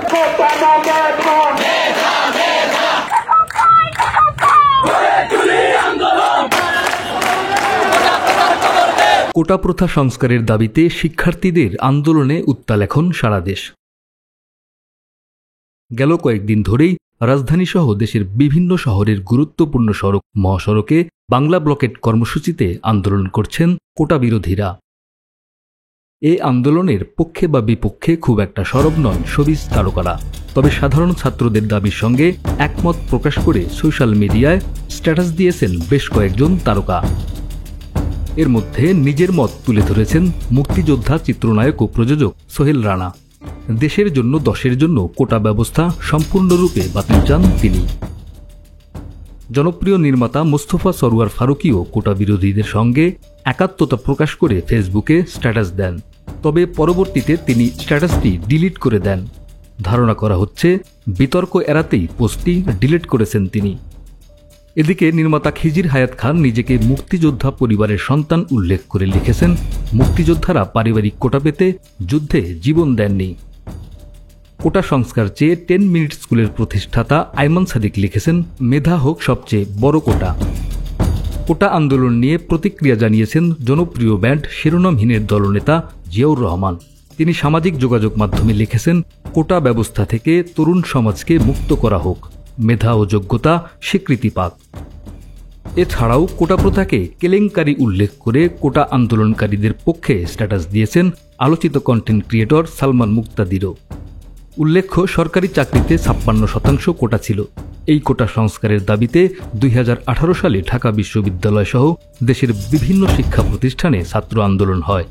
কোটা প্রথা সংস্কারের দাবিতে শিক্ষার্থীদের আন্দোলনে উত্তাল এখন সারা দেশ। গেল কয়েকদিন ধরেই রাজধানীসহ দেশের বিভিন্ন শহরের গুরুত্বপূর্ণ সড়ক মহাসড়কে বাংলা ব্লকেট কর্মসূচিতে আন্দোলন করছেন কোটা বিরোধীরা। এ আন্দোলনের পক্ষে বা বিপক্ষে খুব একটা সরব নন শোবিজ তারকারা, তবে সাধারণ ছাত্রদের দাবির সঙ্গে একমত প্রকাশ করে সোশ্যাল মিডিয়ায় স্ট্যাটাস দিয়েছেন বেশ কয়েকজন তারকা। এর মধ্যে নিজের মত তুলে ধরেছেন মুক্তিযোদ্ধা চিত্রনায়ক ও প্রযোজক সোহেল রানা। দেশের জন্য 10-এর জন্য কোটা ব্যবস্থা সম্পূর্ণরূপে বাতিল চান তিনি। জনপ্রিয় নির্মাতা মোস্তফা সরওয়ার ফারুকীও কোটা বিরোধীদের সঙ্গে একাত্মতা প্রকাশ করে ফেসবুকে স্ট্যাটাস দেন, তবে পরবর্তীতে তিনি স্ট্যাটাসটি ডিলিট করে দেন। ধারণা করা হচ্ছে বিতর্ক এড়াতেই পোস্টটি ডিলিট করেছেন তিনি। এদিকে নির্মাতা খিজির হায়াত খান নিজেকে মুক্তিযোদ্ধা পরিবারের সন্তান উল্লেখ করে লিখেছেন, মুক্তিযোদ্ধারা পারিবারিক কোটা পেতে যুদ্ধে জীবন দেননি। কোটা সংস্কার চেয়ে 10 মিনিট স্কুলের প্রতিষ্ঠাতা আইমান সাদিক লিখেছেন, মেধা হোক সবচেয়ে বড় কোটা। কোটা আন্দোলন নিয়ে প্রতিক্রিয়া জানিয়েছেন জনপ্রিয় ব্যান্ড শিরোনামহীনের দলনেতা জিয়াউর রহমান। তিনি সামাজিক যোগাযোগ মাধ্যমে লিখেছেন, কোটা ব্যবস্থা থেকে তরুণ সমাজকে মুক্ত করা হোক, মেধা ও যোগ্যতা স্বীকৃতি পাক। এছাড়াও কোটা প্রথাকে কেলেঙ্কারি উল্লেখ করে কোটা আন্দোলনকারীদের পক্ষে স্ট্যাটাস দিয়েছেন আলোচিত কন্টেন্ট ক্রিয়েটর সালমান মুক্তাদিরও। উল্লেখ্য, সরকারি চাকরিতে 56% কোটা ছিল। এই কোটা সংস্কারের দাবিতে 2018 সালে ঢাকা বিশ্ববিদ্যালয় সহ দেশের বিভিন্ন শিক্ষা প্রতিষ্ঠানে ছাত্র আন্দোলন হয়।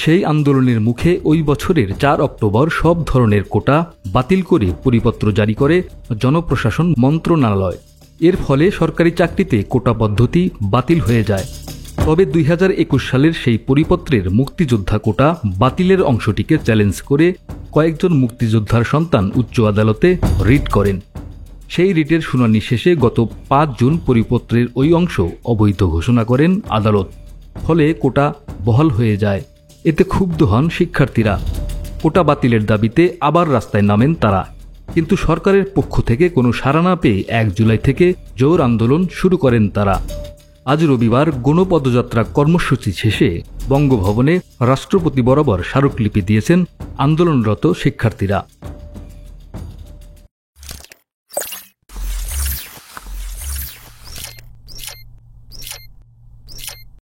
সেই আন্দোলনের মুখে ওই বছরের 4 অক্টোবর সব ধরনের কোটা বাতিল করে পরিপত্র জারি করে জনপ্রশাসন মন্ত্রণালয়। এর ফলে সরকারি চাকরিতে কোটা পদ্ধতি বাতিল হয়ে যায়। তবে 2021 সালের সেই পরিপত্রের মুক্তিযোদ্ধা কোটা বাতিলের অংশটিকে চ্যালেঞ্জ করে কয়েকজন মুক্তিযোদ্ধার সন্তান উচ্চ আদালতে রিট করেন। সেই রিটের শুনানি শেষে গত 5 জুন পরিপত্রের ওই অংশ অবৈধ ঘোষণা করেন আদালত। ফলে কোটা বহাল হয়ে যায়। এতে ক্ষুব্ধ হন শিক্ষার্থীরা। কোটা বাতিলের দাবিতে আবার রাস্তায় নামেন তারা, কিন্তু সরকারের পক্ষ থেকে কোনো সাড়া না পেয়ে 1 জুলাই থেকে জোর আন্দোলন শুরু করেন তারা। আজ রবিবার গণপদযাত্রা কর্মসূচি শেষে বঙ্গভবনে রাষ্ট্রপতি বরাবর স্মারকলিপি দিয়েছেন আন্দোলনরত শিক্ষার্থীরা।